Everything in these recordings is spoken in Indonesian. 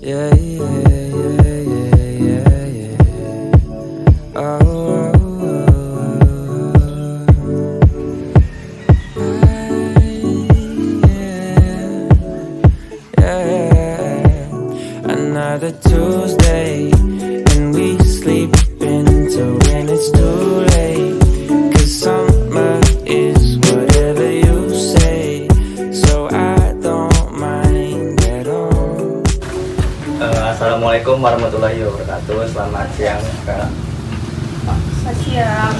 Yeah, yeah, yeah, yeah, yeah, yeah. Yeah. Another Tuesday, and we sleep until when it's too late. 'Cause summer is whatever you say, so I don't mind at all. Assalamualaikum warahmatullahi wabarakatuh. Selamat siang, Kak. Selamat siang.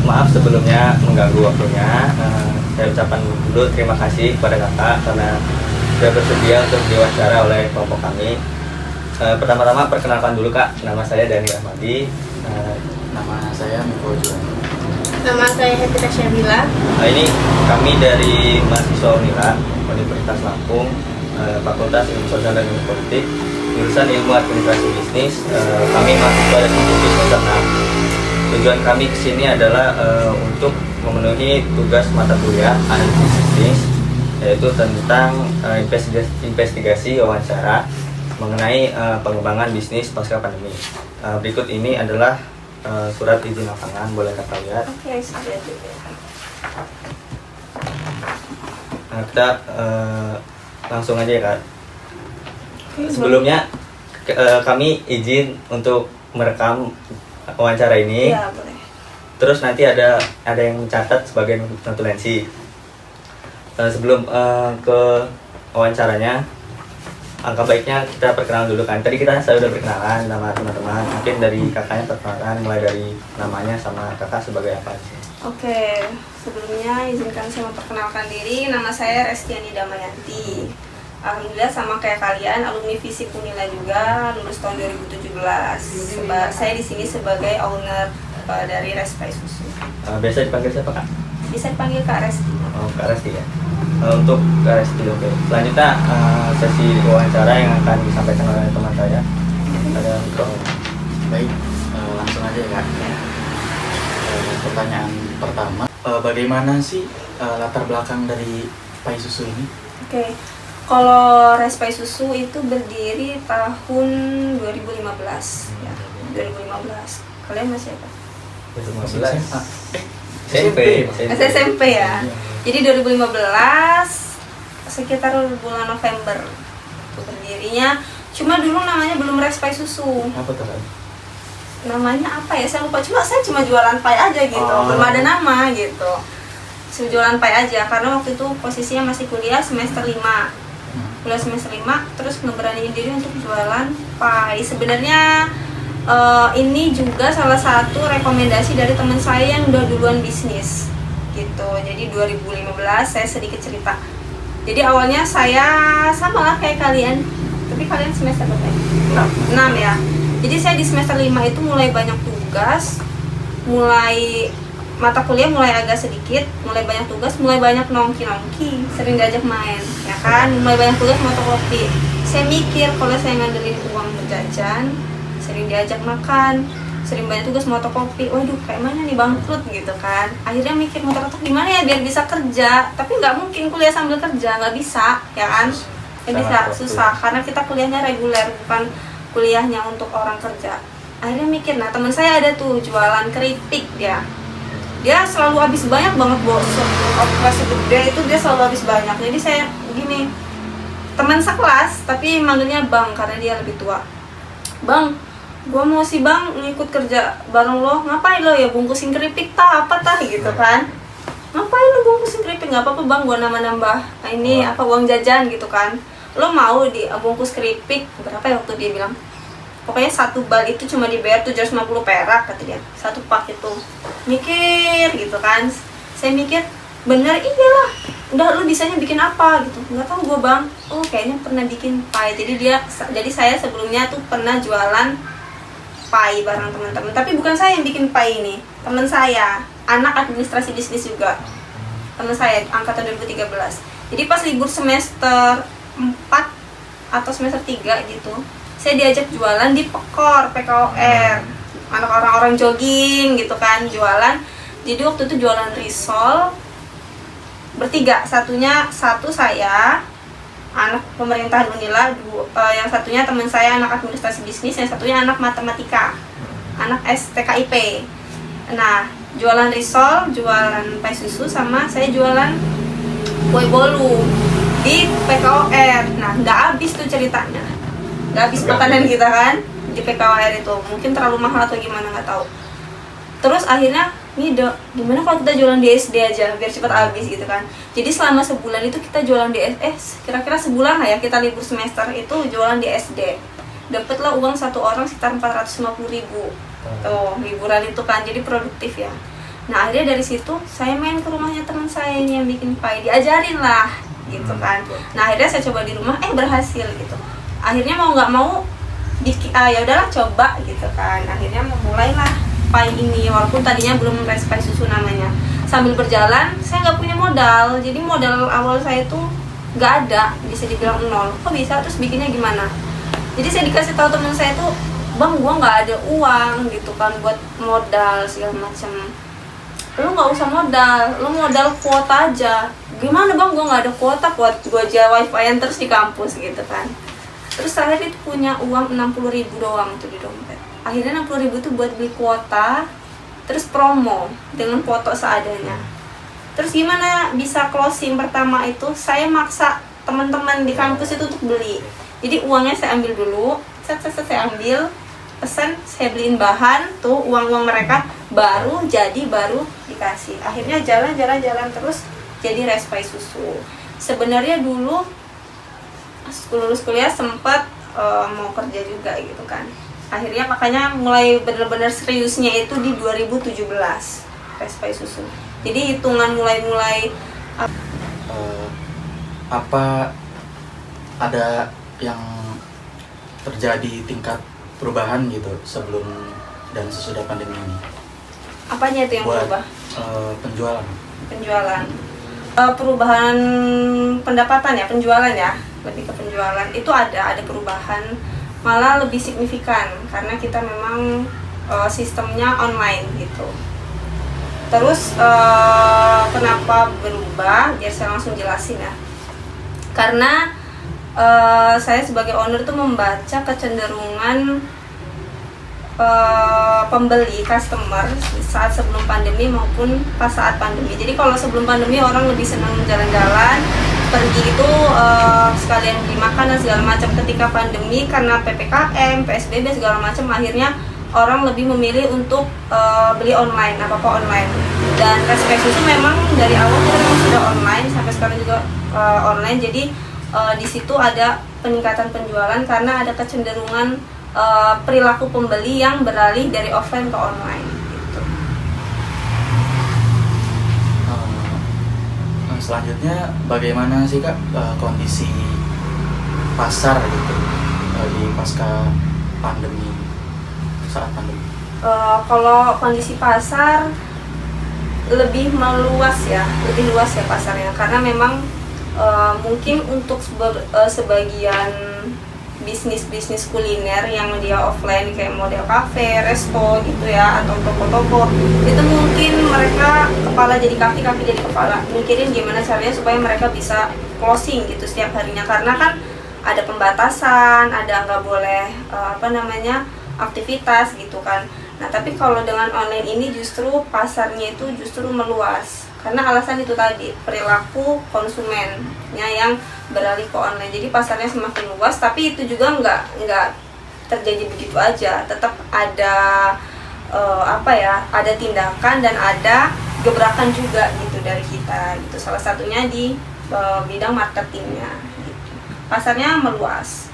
Maaf sebelumnya mengganggu waktunya. Saya ucapkan dulu terima kasih kepada Kakak karena sudah bersedia untuk diwawancara oleh kelompok kami. Pertama-tama perkenalkan dulu, Kak. Nama saya Dani Rahmadi. Nama saya Miko Juwani. Nama saya Hetira Syabila. Ini kami dari mahasiswa Unila Universitas Lampung, Fakultas Ilmu Sosial dan Ilmu Politik, jurusan Ilmu Administrasi Bisnis. Kami mahasiswa dari Institut semester 6. Tujuan kami ke sini adalah untuk memenuhi tugas mata kuliah analisis bisnis, yaitu tentang investigasi wawancara mengenai pengembangan bisnis pasca pandemi. Berikut ini adalah surat izin lapangan, boleh Kakak lihat. Oke, sudah dulu. Nah, kita langsung aja ya, Kak. Sebelumnya kami izin untuk merekam wawancara ini. Iya, boleh. Terus nanti ada yang mencatat sebagai notulensi. Sebelum ke wawancaranya, angka baiknya kita perkenalan dulu kan. Tadi saya udah perkenalan nama teman-teman. Mungkin dari kakaknya perkenalan, mulai dari namanya sama kakak sebagai apa sih? Oke, sebelumnya izinkan saya memperkenalkan diri. Nama saya Restiani Damayanti. Alhamdulillah sama kayak kalian, alumni Fisip Unila juga, lulus tahun 2017. Saya di sini sebagai owner dari Respai Susu. Biasa dipanggil siapa, Kak? Bisa dipanggil Kak Resti. Oh, Kak Resti ya. Untuk Kak Resti, oke. Selanjutnya sesi wawancara yang akan disampaikan oleh teman saya. Ada Baik, langsung aja ya, Kak. Pertanyaan pertama, bagaimana sih latar belakang dari Pai Susu ini? Oke. Kalau Respai Susu itu berdiri tahun 2015 ya. 2015. Kalian masih apa? 2015. SMP. SMP ya. Jadi 2015 sekitar bulan November itu berdirinya. Cuma dulu namanya belum Respai Susu. Apa tuh, Kak? Namanya apa ya? Saya lupa. Saya cuma jualan pai aja gitu. Oh. Belum ada nama gitu. Cuma jualan pai aja karena waktu itu posisinya masih kuliah semester 5. Kuliah semester 5 terus ngeberaniin diri untuk jualan pai. Sebenarnya ini juga salah satu rekomendasi dari teman saya yang udah duluan bisnis gitu. Jadi 2015 saya sedikit cerita. Jadi awalnya saya sama lah kayak kalian. Tapi kalian semester berapa ya? 6 ya. Jadi saya di semester 5 itu mulai banyak tugas, mulai mata kuliah mulai agak sedikit, mulai banyak tugas, mulai banyak nongki-nongki, sering diajak main, ya kan? Mulai banyak tugas fotokopi. Saya mikir kalau saya ngandelin uang berjajan, sering diajak makan, sering banyak tugas fotokopi, waduh kayak mana nih bangkrut gitu kan. Akhirnya mikir motor-motor gimana ya biar bisa kerja, tapi nggak mungkin kuliah sambil kerja, nggak bisa, ya kan? Nggak bisa, susah, karena kita kuliahnya reguler, bukan kuliahnya untuk orang kerja. Akhirnya mikir, nah teman saya ada tuh jualan keripik dia selalu habis banyak banget bos. Kelas gede itu dia selalu habis banyak. Jadi saya gini, teman sekelas tapi manggilnya bang karena dia lebih tua. Bang, gua mau sih bang ngikut kerja bareng lo. Ngapain lo ya bungkusin keripik apa gitu kan? Ngapain lo bungkusin keripik? Nggak apa-apa bang, gua nambah ini apa uang jajan gitu kan. Lo mau bungkus keripik berapa ya waktu dia bilang? Pokoknya satu bal itu cuma dibayar 750 perak kata dia. Satu pak itu. Mikir gitu kan. Saya mikir, bener iyalah. Udah lu bisanya bikin apa gitu. Enggak tahu gua bang. Oh kayaknya pernah bikin pai. Jadi saya sebelumnya tuh pernah jualan pai bareng teman-teman. Tapi bukan saya yang bikin pai ini. Teman saya, anak administrasi bisnis juga. Teman saya angkatan 2013. Jadi pas libur semester 4 atau semester 3 gitu, saya diajak jualan di PKOR, anak orang-orang jogging gitu kan, jualan. Jadi waktu itu jualan risol bertiga, satu saya, anak pemerintahan Unila, yang satunya teman saya anak administrasi bisnis, yang satunya anak matematika, anak STKIP. Nah, jualan risol, jualan pai susu, sama saya jualan kue bolu di PKOR. Nah, nggak habis tuh ceritanya, nggak habis makanan kita kan di PKOR itu, mungkin terlalu mahal atau gimana nggak tahu. Terus akhirnya nih Dok, gimana kalau kita jualan di SD aja biar cepat habis gitu kan. Jadi selama sebulan itu kita jualan di kira-kira sebulan lah ya, kita libur semester itu jualan di SD. Dapatlah uang satu orang sekitar 450.000. Tuh, liburan itu kan, jadi produktif ya. Nah, akhirnya dari situ saya main ke rumahnya teman saya ini yang bikin pai, diajarin lah gitu kan. Nah, akhirnya saya coba di rumah, berhasil gitu. Akhirnya mau nggak mau ya udahlah coba gitu kan. Akhirnya memulailah pai ini, walaupun tadinya belum pai susu namanya. Sambil berjalan saya nggak punya modal, jadi modal awal saya tuh nggak ada, bisa dibilang nol. Kok bisa? Terus bikinnya gimana? Jadi saya dikasih tahu teman saya tuh, bang, gua nggak ada uang gitu kan buat modal segala macam. Lu nggak usah modal, lu modal kuota aja. Gimana bang, gua nggak ada kuota buat gua aja wifi-an terus di kampus gitu kan. Terus saya itu punya uang 60.000 doang tuh di dompet. Akhirnya 60.000 tuh buat beli kuota, terus promo dengan foto seadanya. Terus gimana bisa closing pertama itu, saya maksa teman-teman di kampus itu untuk beli. Jadi uangnya saya ambil dulu, saya ambil, pesan, saya beliin bahan, tuh uang-uang mereka baru dikasih. Akhirnya jalan terus jadi Respai Susu. Sebenarnya dulu lulus kuliah sempat mau kerja juga gitu kan. Akhirnya makanya mulai benar-benar seriusnya itu di 2017 Respai Susu. Jadi hitungan mulai apa ada yang terjadi tingkat perubahan gitu sebelum dan sesudah pandemi ini? Apanya itu yang buat berubah? Penjualan. Perubahan pendapatan ya, penjualan ya, lebih ke penjualan itu ada perubahan, malah lebih signifikan karena kita memang sistemnya online gitu. Terus kenapa berubah? Biar saya langsung jelasin ya. Karena saya sebagai owner tuh membaca kecenderungan pembeli, customer saat sebelum pandemi maupun pas saat pandemi. Jadi kalau sebelum pandemi orang lebih senang jalan-jalan, pergi itu sekalian beli makanan segala macam. Ketika pandemi karena PPKM, PSBB segala macam, akhirnya orang lebih memilih untuk beli online, apa-apa online. Dan Respai Susu memang dari awal kita memang sudah online, sampai sekarang juga online. Jadi di situ ada peningkatan penjualan karena ada kecenderungan perilaku pembeli yang beralih dari offline ke online gitu. Selanjutnya bagaimana sih Kak kondisi pasar gitu di pasca pandemi, saat pandemi? Kalau kondisi pasar lebih luas ya pasarnya, karena memang mungkin untuk sebagian bisnis kuliner yang dia offline kayak model kafe, resto gitu ya, atau toko-toko, itu mungkin mereka kepala jadi kaki jadi kepala, mikirin gimana caranya supaya mereka bisa closing gitu setiap harinya, karena kan ada pembatasan, ada nggak boleh aktivitas gitu kan. Nah, tapi kalau dengan online ini justru pasarnya itu justru meluas. Karena alasan itu tadi, perilaku konsumennya yang beralih ke online. Jadi pasarnya semakin luas, tapi itu juga nggak terjadi begitu aja. Tetap ada ada tindakan dan ada gebrakan juga gitu dari kita. Gitu. Salah satunya di bidang marketingnya. Gitu. Pasarnya meluas.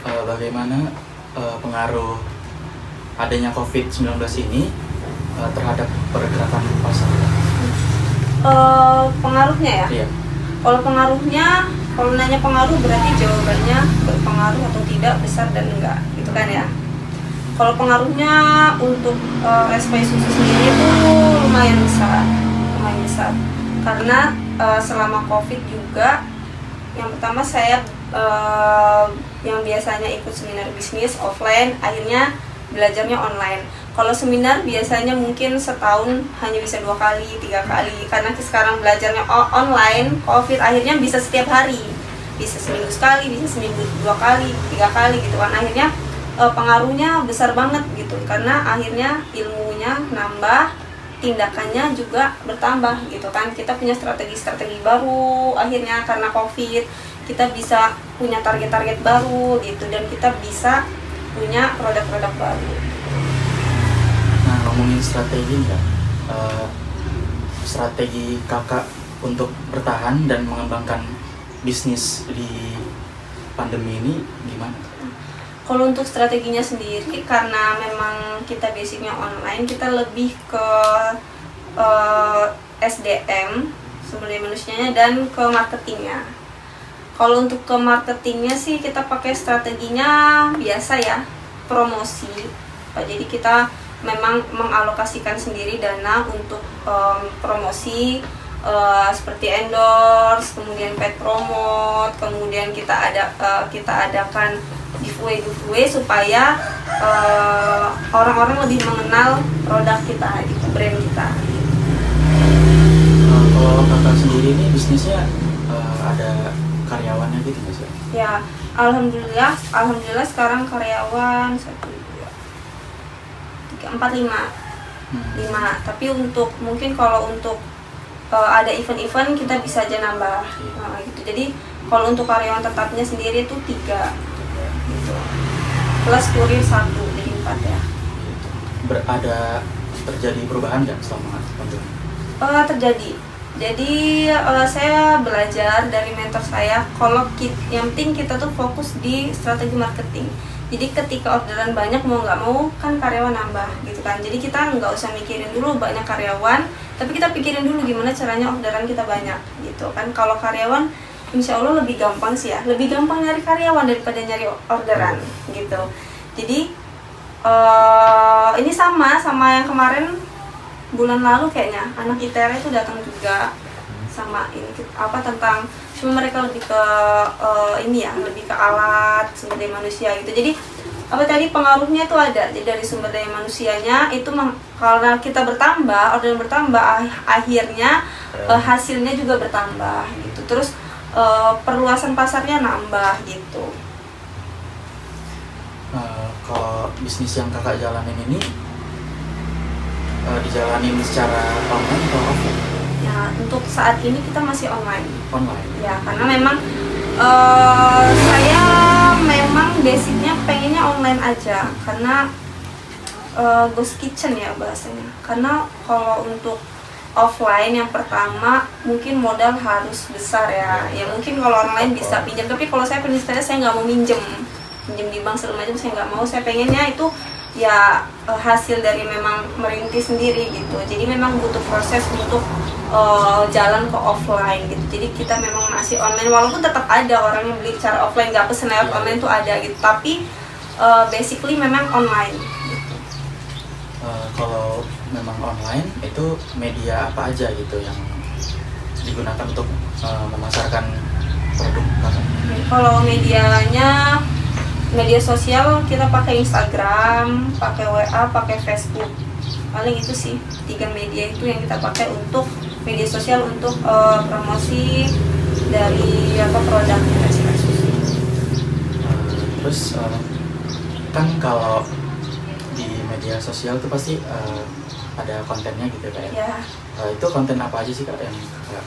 Bagaimana pengaruh adanya COVID-19 ini terhadap pergerakan pasar? Pengaruhnya ya? Iya. Kalau nanya pengaruh berarti jawabannya berpengaruh atau tidak, besar dan enggak, gitu kan ya. Kalau pengaruhnya untuk Respai Susu sendiri itu lumayan besar. Karena selama COVID juga, yang pertama saya yang biasanya ikut seminar bisnis offline, akhirnya belajarnya online. Kalau seminar biasanya mungkin setahun hanya bisa 2 kali, 3 kali, karena sekarang belajarnya online. COVID akhirnya bisa setiap hari, bisa seminggu sekali, bisa seminggu 2 kali, 3 kali gitu kan. Akhirnya pengaruhnya besar banget gitu, karena akhirnya ilmunya nambah, tindakannya juga bertambah gitu kan. Kita punya strategi-strategi baru akhirnya karena COVID, kita bisa punya target-target baru gitu, dan kita bisa punya produk-produk baru. Nah, ngomongin strategi nggak, strategi kakak untuk bertahan dan mengembangkan bisnis di pandemi ini gimana? Kalau untuk strateginya sendiri, karena memang kita basicnya online, kita lebih ke SDM, sumber daya manusianya, dan ke marketingnya. Kalau untuk ke marketingnya sih kita pakai strateginya biasa ya, promosi. Jadi kita memang mengalokasikan sendiri dana untuk promosi, seperti endorse, kemudian paid promote, kemudian kita adakan giveaway supaya orang-orang lebih mengenal produk kita gitu, brand kita. Kalau kakak sendiri ini bisnisnya ada karyawannya gitu nggak sih? Ya, alhamdulillah sekarang karyawan 1, 2, 3, 4, 5. Tapi untuk mungkin kalau untuk ada event-event kita bisa aja nambah gitu. Jadi kalau untuk karyawan tetapnya sendiri itu 3 gitu. Plus kurir 1, jadi 4 ya. Ada terjadi perubahan nggak selama pandemi? Terjadi. Jadi saya belajar dari mentor saya, kalau yang penting kita tuh fokus di strategi marketing. Jadi ketika orderan banyak, mau nggak mau kan karyawan nambah gitu kan. Jadi kita nggak usah mikirin dulu banyak karyawan, tapi kita pikirin dulu gimana caranya orderan kita banyak gitu kan. Kalau karyawan insya Allah lebih gampang sih ya, lebih gampang nyari karyawan daripada nyari orderan gitu. Jadi ini sama yang kemarin bulan lalu kayaknya anak ITERA itu datang juga sama ini tentang, cuma mereka lebih ke lebih ke alat sumber daya manusia gitu. Jadi pengaruhnya itu ada. Jadi dari sumber daya manusianya itu karena kita bertambah, orderan bertambah, akhirnya hasilnya juga bertambah gitu. Terus perluasan pasarnya nambah gitu. Kalau bisnis yang kakak jalanin ini dijalanin secara online atau offline? Ya, untuk saat ini kita masih online. Online. Ya, karena memang saya memang basicnya pengennya online aja, karena ghost kitchen ya bahasanya. Karena kalau untuk offline yang pertama mungkin modal harus besar ya. Ya mungkin kalau online bisa pinjam, tapi kalau saya prinsipnya saya nggak mau pinjam di bank segala macam, saya nggak mau. Saya pengennya itu ya hasil dari memang merintis sendiri gitu. Jadi memang butuh proses untuk jalan ke offline gitu. Jadi kita memang masih online, walaupun tetap ada orang yang beli secara offline, nggak pesen lewat online tuh ada gitu. Tapi basically memang online gitu. Kalau memang online itu media apa aja gitu yang digunakan untuk memasarkan produk kakak? Kalau medianya, media sosial kita pakai Instagram, pakai WA, pakai Facebook. Paling itu sih 3 media itu yang kita pakai untuk media sosial untuk promosi dari produk Susi. Terus kan kalau di media sosial itu pasti ada kontennya gitu kan ya? Itu konten apa aja sih kak yang kakak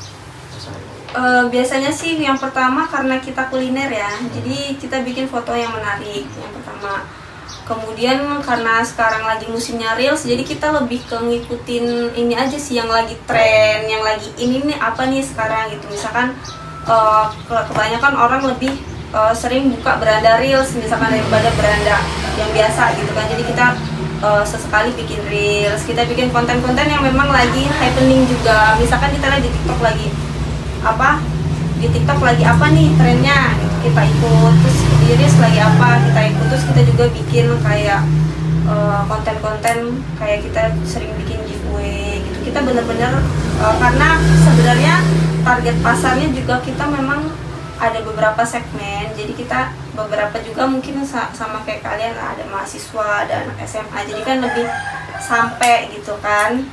pasang? Biasanya sih yang pertama karena kita kuliner ya, jadi kita bikin foto yang menarik yang pertama. Kemudian karena sekarang lagi musimnya reels, jadi kita lebih ke ngikutin ini aja sih yang lagi tren, yang lagi ini nih apa nih sekarang gitu. Misalkan kebanyakan orang lebih sering buka beranda reels misalkan daripada beranda yang biasa gitu kan. Jadi kita sesekali bikin reels, kita bikin konten-konten yang memang lagi happening juga. Misalkan kita lagi di TikTok lagi apa nih trennya gitu, kita ikut. Terus di reels lagi apa kita ikut. Terus kita juga bikin kayak konten-konten kayak kita sering bikin giveaway gitu. Kita bener-bener karena sebenarnya target pasarnya juga kita memang ada beberapa segmen, jadi kita beberapa juga mungkin sama kayak kalian lah, ada mahasiswa, ada anak SMA, jadi kan lebih sampai gitu kan,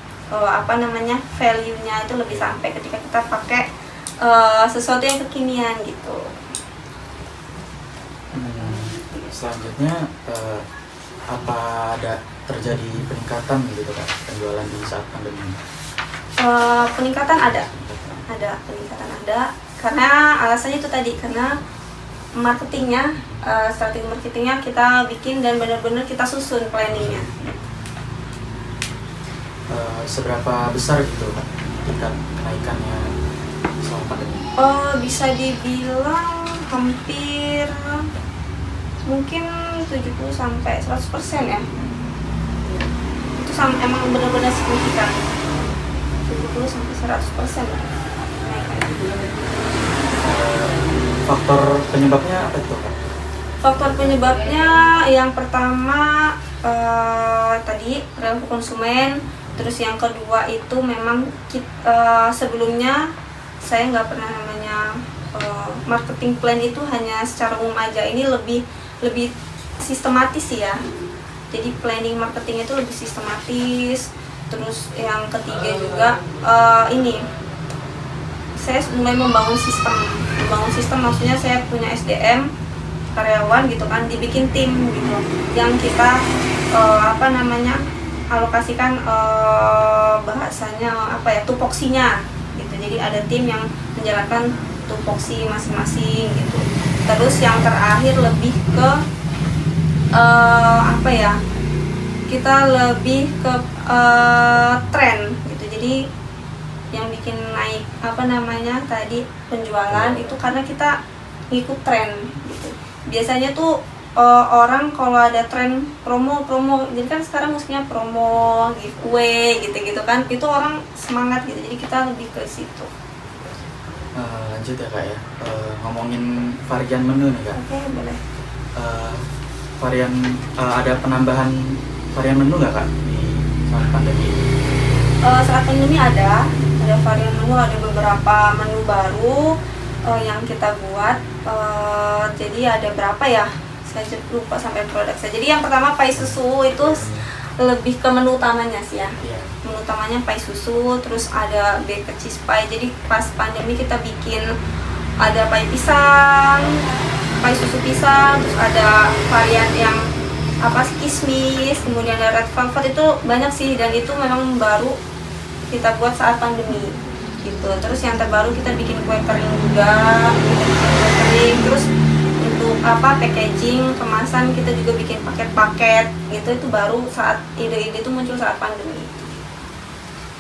value-nya itu lebih sampai ketika kita pakai sesuatu yang kekinian gitu. Selanjutnya apa ada terjadi peningkatan gitu Kak penjualan di saat pandemi? Peningkatan ada peningkatan ada, karena alasannya itu tadi, karena marketingnya, strategi marketingnya kita bikin dan benar-benar kita susun planningnya. Seberapa besar gitu Kak tingkat kenaikannya selama pandemi? Bisa dibilang hampir mungkin 70-100% ya. Itu emang benar-benar signifikan. 70-100% lah. Faktor penyebabnya apa itu Kak? Faktor penyebabnya yang pertama tadi perilaku konsumen, terus yang kedua itu memang sebelumnya saya nggak pernah namanya marketing plan itu hanya secara umum aja, ini lebih sistematis sih ya. Jadi planning marketing itu lebih sistematis. Terus yang ketiga juga ini saya mulai membangun sistem maksudnya saya punya SDM karyawan gitu kan, dibikin tim gitu yang kita alokasikan bahasanya tupoksinya gitu. Jadi ada tim yang menjalankan tupoksi masing-masing gitu. Terus yang terakhir lebih ke kita lebih ke tren gitu. Jadi yang bikin naik tadi penjualan itu karena kita ngikut tren gitu. Biasanya tuh orang kalau ada tren promo, jadi kan sekarang musiknya promo, giveaway gitu kan, itu orang semangat gitu. Jadi kita lebih ke situ. Lanjut ya Kak ya, ngomongin varian menu nih Kak. Oke, boleh. Ada penambahan varian menu nggak Kak di saat pandemi? Saat pandemi ada varian menu, ada beberapa menu baru yang kita buat. Jadi ada berapa ya? Saya lupa sampai produk saya. Jadi yang pertama pai susu itu lebih ke menu utamanya sih ya. Menu utamanya pai susu, terus ada baked cheese pie. Jadi pas pandemi kita bikin ada pai pisang, pai susu pisang, terus ada varian yang kismis, kemudian ada red velvet, itu banyak sih, dan itu memang baru kita buat saat pandemi gitu. Terus yang terbaru kita bikin kue kering juga, terus untuk packaging kemasan kita juga bikin paket-paket gitu. Itu baru saat ide-ide itu muncul saat pandemi.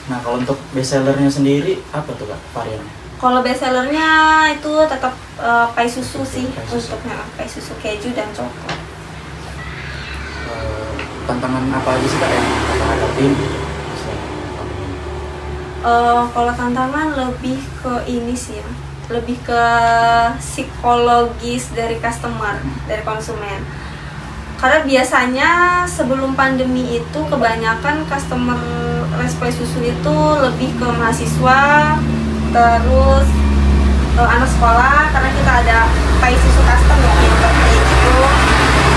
Nah kalau untuk best sellernya sendiri apa tuh Kak variannya? Kalau best sellernya itu tetap pai susu sih, untuknya pai susu keju dan coklat. Tantangan apa aja sih Kak yang Kakak hadapin? Kalau tantangan lebih ke ini sih ya, lebih ke psikologis dari customer, dari konsumen. Karena biasanya sebelum pandemi itu kebanyakan customer Respai Susu itu lebih ke mahasiswa, terus anak sekolah, karena kita ada pai susu custom ya, gitu.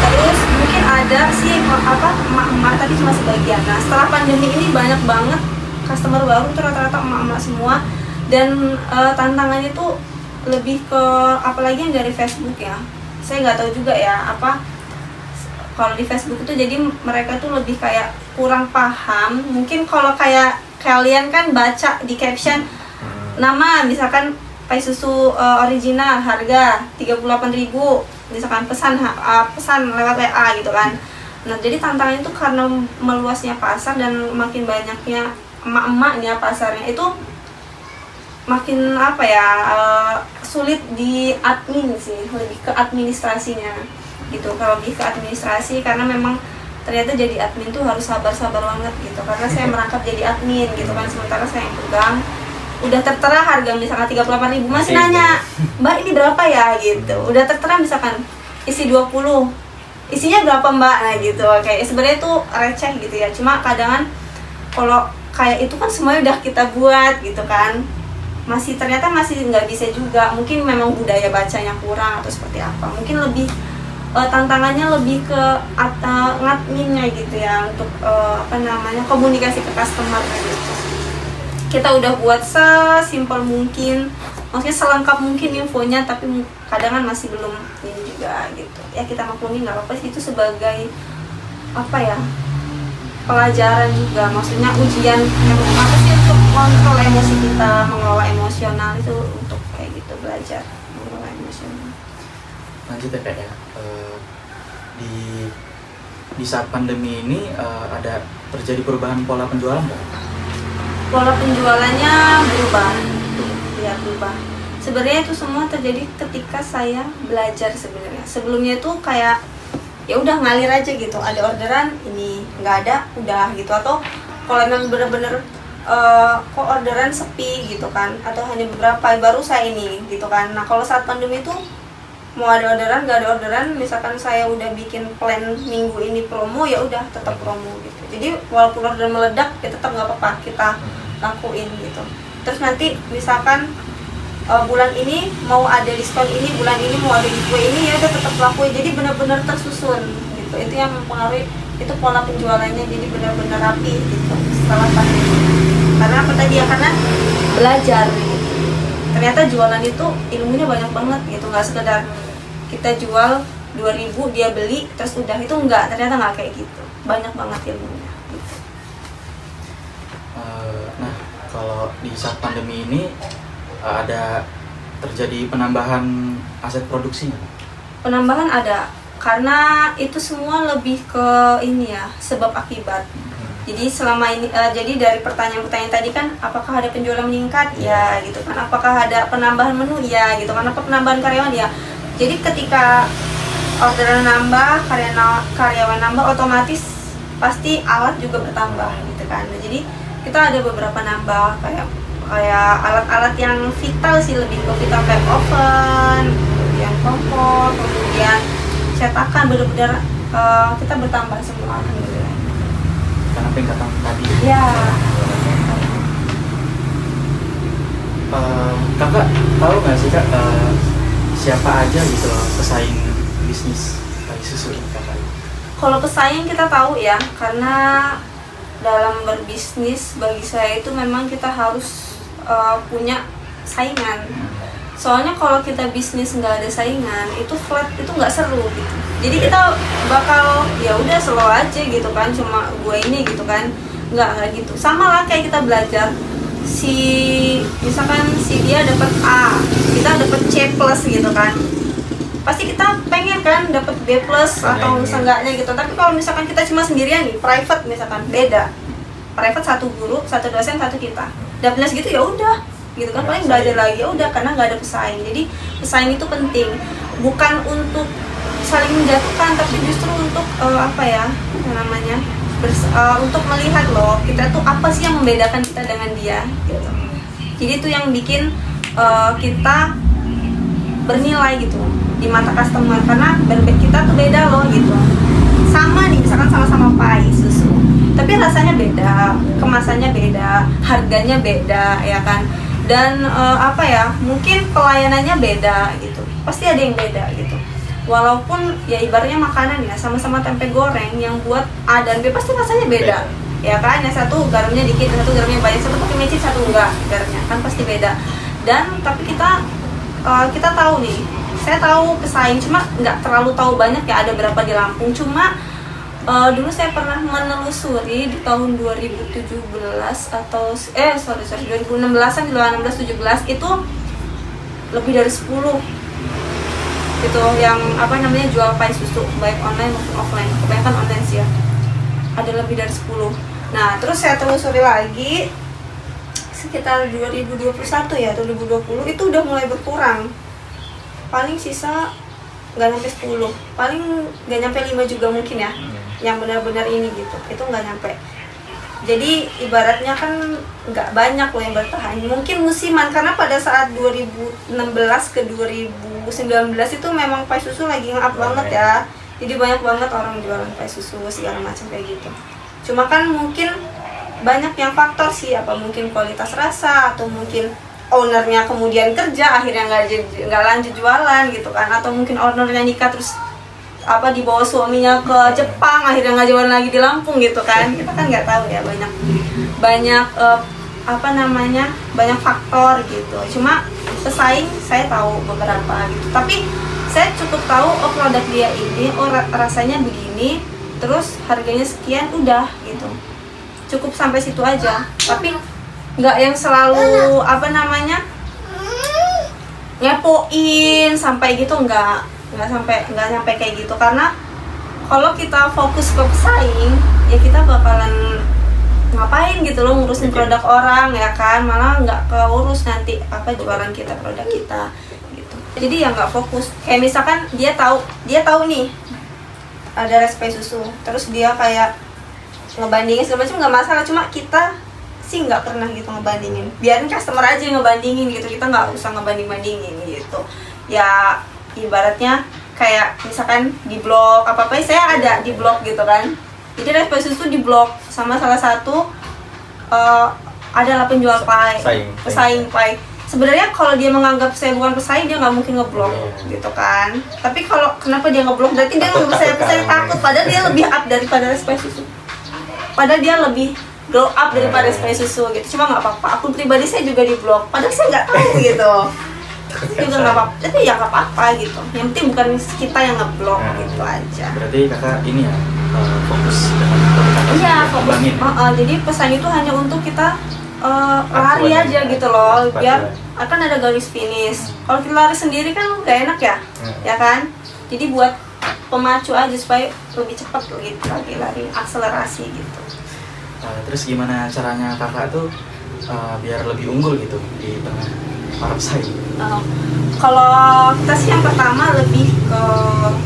Terus mungkin ada sih emak-emak, tapi cuma sebagian. Nah setelah pandemi ini banyak banget customer baru, itu rata-rata emak-emak semua. Dan tantangannya tuh lebih ke apalagi yang dari Facebook ya. Saya nggak tahu juga ya kalau di Facebook itu, jadi mereka tuh lebih kayak kurang paham. Mungkin kalau kayak kalian kan baca di caption nama, misalkan pai susu original harga 38.000, misalkan pesan lewat WA gitu kan. Nah jadi tantangannya itu karena meluasnya pasar dan makin banyaknya emak-emaknya pasarnya, itu makin sulit di admin sih, lebih ke administrasinya gitu. Kalau lebih ke administrasi, karena memang ternyata jadi admin tuh harus sabar-sabar banget gitu, karena saya merangkap jadi admin gitu kan, sementara saya yang pegang. Udah tertera harga misalkan 38.000, masih nanya, Mbak ini berapa ya gitu. Udah tertera misalkan isi 20, isinya berapa Mbak, nah gitu. Kayak sebenarnya tuh receh gitu ya, cuma kadang kalau kayak itu kan semuanya udah kita buat gitu kan. ternyata masih nggak bisa juga. Mungkin memang budaya bacanya kurang atau seperti apa, mungkin lebih tantangannya lebih ke ngadminnya gitu ya, untuk komunikasi ke customer gitu. Kita udah buat sesimpel mungkin, maksudnya selengkap mungkin infonya, tapi kadang kan masih belum ini juga gitu ya. Kita maklumin, nggak apa-apa sih, itu sebagai pelajaran juga, maksudnya ujian yang untuk kontrol emosi kita, mengelola emosional itu, untuk kayak gitu belajar mengelola emosional. Lanjut ya Kak ya, di saat pandemi ini ada terjadi perubahan pola penjualan nggak? Pola penjualannya berubah, ya berubah. Sebenarnya itu semua terjadi ketika saya belajar sebenarnya. Sebelumnya itu kayak ya udah ngalir aja gitu, ada orderan ini, nggak ada udah gitu, atau kalau memang bener-bener kok orderan sepi gitu kan, atau hanya beberapa baru saya ini gitu kan. Nah kalau saat pandemi itu mau ada orderan nggak ada orderan, misalkan saya udah bikin plan minggu ini promo, ya udah tetap promo gitu. Jadi walaupun order meledak ya tetap nggak apa-apa, kita lakuin gitu. Terus nanti misalkan bulan ini mau ada diskon ini, bulan ini mau ada giveaway ini, ya udah tetap lakuin. Jadi benar-benar tersusun gitu. Itu yang mempengaruhi, itu pola penjualannya jadi benar-benar rapi gitu setelah pandemi. Karena apa tadi ya, karena belajar gitu. Ternyata jualan itu ilmunya banyak banget gitu, nggak sekedar kita jual 2.000 dia beli terus udah, itu enggak, ternyata nggak kayak gitu, banyak banget ilmunya gitu. Nah kalau di saat pandemi ini ada terjadi penambahan aset produksi nggak? Penambahan ada, karena itu semua lebih ke ini ya, sebab akibat. Jadi selama ini jadi dari pertanyaan-pertanyaan tadi kan, apakah ada penjualan meningkat? Ya gitu kan. Apakah ada penambahan menu? Ya gitu kan. Apa penambahan karyawan? Ya. Jadi ketika orderan nambah, karyawan nambah, otomatis pasti alat juga bertambah gitu kan. Nah, jadi kita ada beberapa nambah, kayak alat-alat yang vital sih, lebih ke vital, kayak oven, kemudian kompor, kemudian cetakan, benar-benar kita bertambah semua gitu. Karena peningkatan tadi. Ya. Kakak tahu nggak sih Kak, siapa aja gitu loh pesaing bisnis dari susu ini Kakak? Kalau pesaing kita tahu ya, karena dalam berbisnis bagi saya itu memang kita harus punya saingan. Soalnya kalau kita bisnis nggak ada saingan, itu flat, itu nggak seru gitu. Jadi kita bakal ya udah slow aja gitu kan, cuma gue ini gitu kan, nggak gitu. Sama lah kayak kita belajar, misalkan si dia dapat A, kita dapat C plus gitu kan, pasti kita pengen kan dapat B plus atau seenggaknya gitu. Tapi kalau misalkan kita cuma sendirian nih, private misalkan, beda. Private satu guru, satu dosen, satu kita. Dapatnya segitu ya udah gitu kan, paling belajar lagi ya udah, karena nggak ada pesaing. Jadi pesaing itu penting, bukan untuk saling menjatuhkan, tapi justru untuk untuk melihat loh kita tuh apa sih yang membedakan kita dengan dia gitu. Jadi itu yang bikin kita bernilai gitu di mata customer, karena kita tuh beda loh gitu. Sama nih, misalkan sama-sama pai susu, tapi rasanya beda, kemasannya beda, harganya beda ya kan. Dan mungkin pelayanannya beda gitu, pasti ada yang beda gitu. Walaupun ya ibaratnya makanan ya, sama-sama tempe goreng, yang buat A dan B pasti rasanya beda ya kan. Yang satu garamnya dikit, yang satu garamnya banyak, satu pakai micin, satu enggak, garamnya kan pasti beda. Dan tapi kita tahu nih, saya tahu pesaing, cuma nggak terlalu tahu banyak ya, ada berapa di Lampung. Cuma dulu saya pernah menelusuri di tahun 2017 atau 2016-an, di 16-17 itu lebih dari 10 gitu yang jual pai susu, baik online maupun offline, kebanyakan online sih ya, ada lebih dari 10. Nah terus saya telusuri lagi sekitar 2021 ya, 2020 itu udah mulai berkurang, paling sisa nggak nyampe 10, paling nggak nyampe 5 juga mungkin ya, yang benar-benar ini gitu, itu nggak nyampe. Jadi ibaratnya kan nggak banyak loh yang bertahan, mungkin musiman, karena pada saat 2016 ke 2019 itu memang pai susu lagi nge-up banget ya. Jadi banyak banget orang jualan pai susu segala macam kayak gitu. Cuma kan mungkin banyak yang faktor sih, apa mungkin kualitas rasa, atau mungkin ownernya kemudian kerja akhirnya nggak lanjut jualan gitu kan, atau mungkin ownernya nikah terus dibawa suaminya ke Jepang akhirnya nggak jualan lagi di Lampung gitu kan, kita kan nggak tahu ya, banyak banyak faktor gitu. Cuma pesaing saya tahu beberapa gitu, tapi saya cukup tahu produk dia ini rasanya begini, terus harganya sekian, udah gitu, cukup sampai situ aja. Tapi nggak yang selalu ngepoin sampai gitu, nggak sampai kayak gitu. Karena kalau kita fokus ke pesaing ya kita bakalan ngapain gitu loh ngurusin produk orang ya kan, malah nggak keurus nanti jualan kita, produk kita gitu. Jadi ya nggak fokus. Kayak misalkan dia tahu nih ada Respai susu, terus dia kayak ngebandingin segala macam, nggak masalah. Cuma kita sih nggak pernah gitu ngebandingin, biarin customer aja yang ngebandingin gitu, kita nggak usah ngebanding-bandingin gitu ya. Ibaratnya kayak misalkan di blog apa-apa, saya ada di blog gitu kan, jadi Respai susu di blog sama salah satu adalah penjual pie, pesaing pie. Sebenarnya kalau dia menganggap saya bukan pesaing, dia nggak mungkin ngeblok gitu kan. Tapi kalau kenapa dia ngeblok, berarti dia nggak saya pesaing, takut. Padahal dia lebih up daripada Respai susu, padahal dia lebih glow up daripada Respai susu gitu. Cuma nggak apa-apa, akun pribadi saya juga di blog, padahal saya nggak tahu gitu. Juga nggak apa-apa, tapi ya nggak apa-apa gitu. Yang penting bukan kita yang ngeblok gitu aja. Berarti kakak ini ya fokus dengan produk. Iya, fokus. Jadi pesan itu hanya untuk kita lari aja gitu loh, biar akan ada garis finish. Kalau kita lari sendiri kan nggak enak ya, ya kan? Jadi buat pemacu aja supaya lebih cepat gitu lari akselerasi gitu. Terus gimana caranya kakak tuh biar lebih unggul gitu di tengah para pesaing? Kalau kita sih yang pertama lebih ke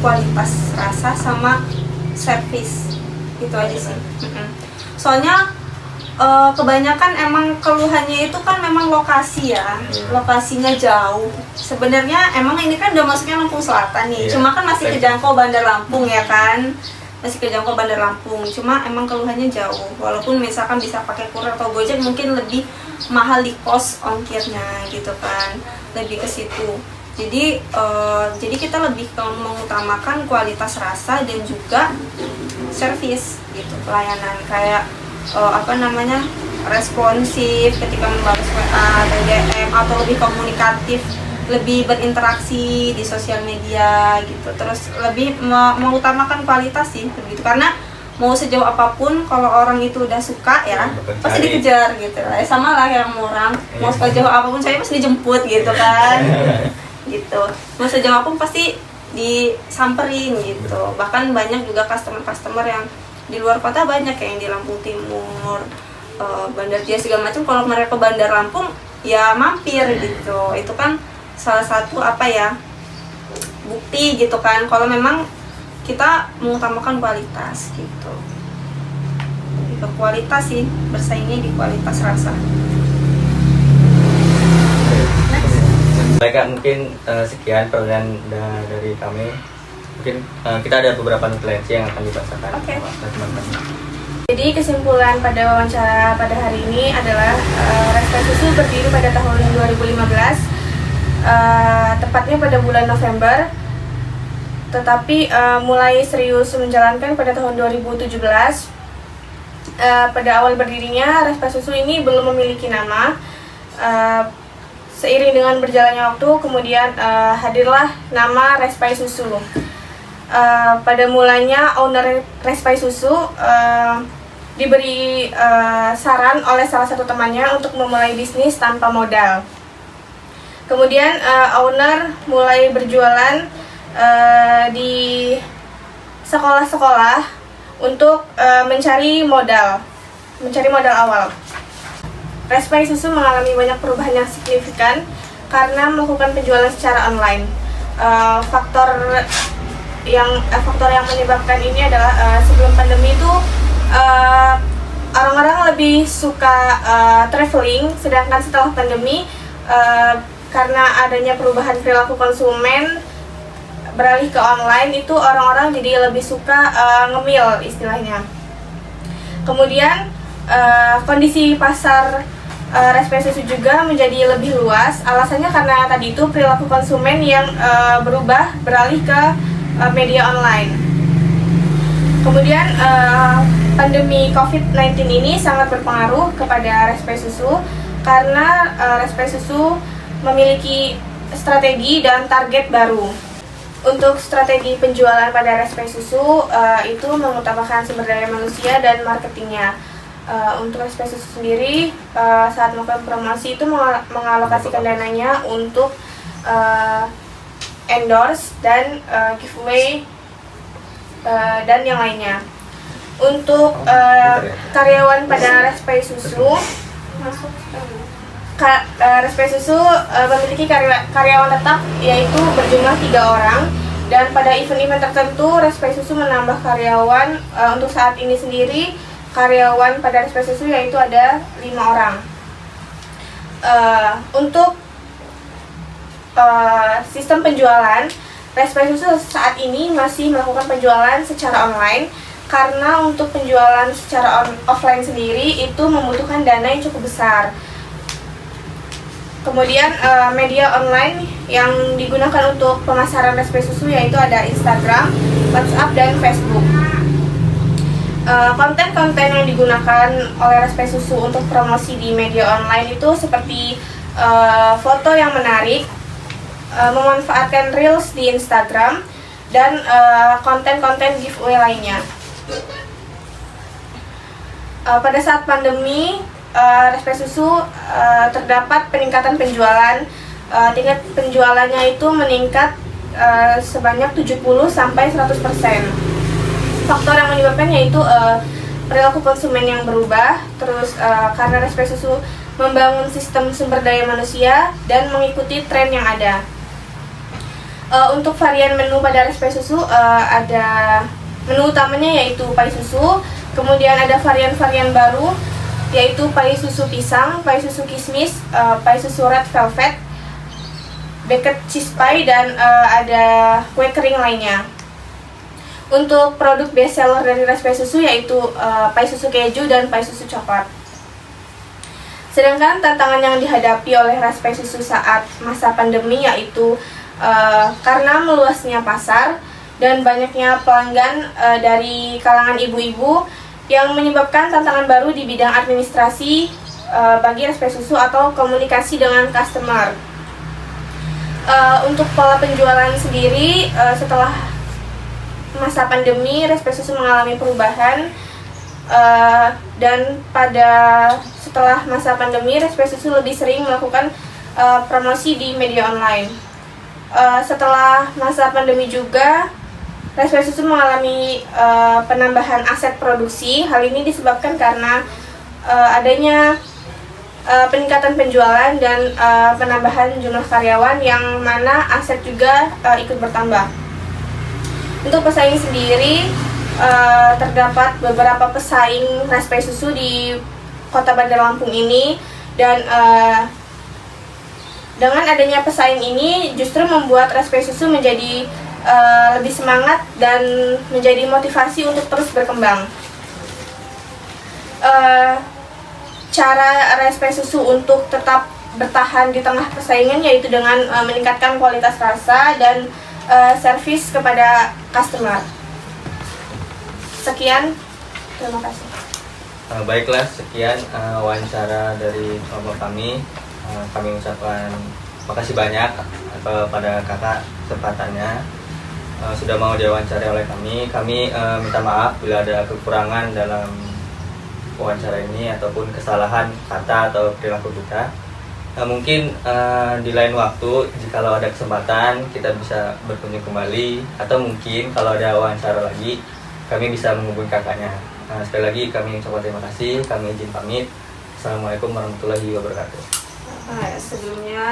kualitas rasa sama service gitu aja sih. Soalnya kebanyakan emang keluhannya itu kan memang lokasi ya, lokasinya jauh. Sebenarnya emang ini kan udah masuknya Lampung Selatan nih, cuma kan masih kejangkau Bandar Lampung ya kan, masih kejangkau Bandar Lampung. Cuma emang keluhannya jauh. Walaupun misalkan bisa pakai kurir atau Gojek, mungkin lebih mahal di kos ongkirnya gitu kan, lebih ke situ. Jadi kita lebih mengutamakan kualitas rasa dan juga service gitu, pelayanan kayak responsif ketika membalas WA atau DM, atau lebih komunikatif, lebih berinteraksi di sosial media gitu. Terus lebih mengutamakan kualitas sih begitu, karena mau sejauh apapun kalau orang itu udah suka ya pasti dikejar gitu. Sama lah kayak orang mau sejauh apapun saya pasti dijemput gitu kan. Gitu. Mau sejauh apapun pasti disamperin gitu. Bahkan banyak juga customer yang di luar kota, banyak kayak yang di Lampung Timur, Bandar Jaya segala macam. Kalau mereka ke Bandar Lampung ya mampir gitu. Itu kan salah satu bukti gitu kan, kalau memang kita mengutamakan kualitas gitu. Ke kualitas sih, bersaingnya di kualitas rasa. Baik Kak, mungkin sekian pertanyaan dari kami. Mungkin kita ada beberapa nutriensi yang akan dibacakan sama teman-teman. Jadi kesimpulan pada wawancara pada hari ini adalah Respai Susu berdiri pada tahun 2015, tepatnya pada bulan November, tetapi mulai serius menjalankan pada tahun 2017. Pada awal berdirinya Respai Susu ini belum memiliki nama. Seiring dengan berjalannya waktu, kemudian hadirlah nama Respai Susu. Pada mulanya owner Respai Susu diberi saran oleh salah satu temannya untuk memulai bisnis tanpa modal. Kemudian owner mulai berjualan di sekolah-sekolah untuk mencari modal awal. Respai Susu mengalami banyak perubahan yang signifikan karena melakukan penjualan secara online. Faktor yang menyebabkan ini adalah sebelum pandemi itu orang-orang lebih suka traveling, sedangkan setelah pandemi karena adanya perubahan perilaku konsumen beralih ke online, itu orang-orang jadi lebih suka ngemil istilahnya. Kemudian kondisi pasar respect susu juga menjadi lebih luas. Alasannya karena tadi itu perilaku konsumen yang berubah beralih ke media online. Kemudian pandemi COVID-19 ini sangat berpengaruh kepada respect susu karena respect susu memiliki strategi dan target baru. Untuk strategi penjualan pada respect susu itu mengutamakan sumber daya manusia dan marketingnya. Untuk respect susu sendiri saat melakukan promosi itu mengalokasikan dananya untuk endorse dan giveaway dan yang lainnya. Untuk karyawan pada respect susu respect susu memiliki karyawan tetap yaitu berjumlah 3 orang, dan pada event-event tertentu respect susu menambah karyawan. Untuk saat ini sendiri karyawan pada respect susu yaitu ada 5 orang. Untuk sistem penjualan, respect susu saat ini masih melakukan penjualan secara online karena untuk penjualan secara offline sendiri itu membutuhkan dana yang cukup besar. Kemudian media online yang digunakan untuk pemasaran respect susu yaitu ada Instagram, WhatsApp, dan Facebook. Konten-konten yang digunakan oleh respect susu untuk promosi di media online itu seperti foto yang menarik, memanfaatkan reels di Instagram, dan konten-konten giveaway lainnya. Pada saat pandemi, respect susu terdapat peningkatan penjualan. Tingkat penjualannya itu meningkat sebanyak 70-100%. Faktor yang menyebabkannya itu perilaku konsumen yang berubah, terus karena respect susu membangun sistem sumber daya manusia dan mengikuti tren yang ada. Untuk varian menu pada respect susu ada menu utamanya yaitu pai susu, kemudian ada varian-varian baru yaitu pai susu pisang, pai susu kismis, pai susu red velvet, baked cheese pie, dan ada kue kering lainnya. Untuk produk best seller dari respect susu yaitu pai susu keju dan pai susu coklat. Sedangkan tantangan yang dihadapi oleh respect susu saat masa pandemi yaitu karena meluasnya pasar dan banyaknya pelanggan dari kalangan ibu-ibu, yang menyebabkan tantangan baru di bidang administrasi bagi respect susu atau komunikasi dengan customer. Untuk pola penjualan sendiri, setelah masa pandemi, respect susu mengalami perubahan, dan setelah masa pandemi, respect susu lebih sering melakukan promosi di media online. Setelah masa pandemi juga, respect susu mengalami penambahan aset produksi. Hal ini disebabkan karena adanya peningkatan penjualan dan penambahan jumlah karyawan, yang mana aset juga ikut bertambah. Untuk pesaing sendiri, terdapat beberapa pesaing respect susu di Kota Bandar Lampung ini, dan dengan adanya pesaing ini justru membuat respect susu menjadi lebih semangat dan menjadi motivasi untuk terus berkembang. Cara respect susu untuk tetap bertahan di tengah persaingan yaitu dengan meningkatkan kualitas rasa dan servis kepada customer. Sekian, terima kasih. Baiklah, sekian wawancara dari kelompok kami. Kami ucapkan makasih banyak kepada kakak kesempatannya. Sudah mau diwawancari oleh kami. Kami minta maaf bila ada kekurangan dalam wawancara ini ataupun kesalahan kata atau perilaku kita. Mungkin di lain waktu, jikalau ada kesempatan, kita bisa berkunjung kembali, atau mungkin kalau ada wawancara lagi, kami bisa menghubungi kakaknya. Sekali lagi kami ucapkan terima kasih. Kami izin pamit. Assalamualaikum warahmatullahi wabarakatuh. Sebelumnya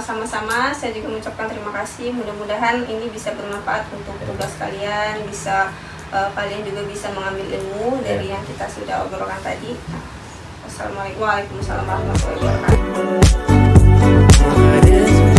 sama-sama saya juga mengucapkan terima kasih. Mudah-mudahan ini bisa bermanfaat untuk tugas kalian, bisa kalian juga bisa mengambil ilmu dari yang kita sudah obrolkan tadi. Wassalamualaikum warahmatullahi wabarakatuh.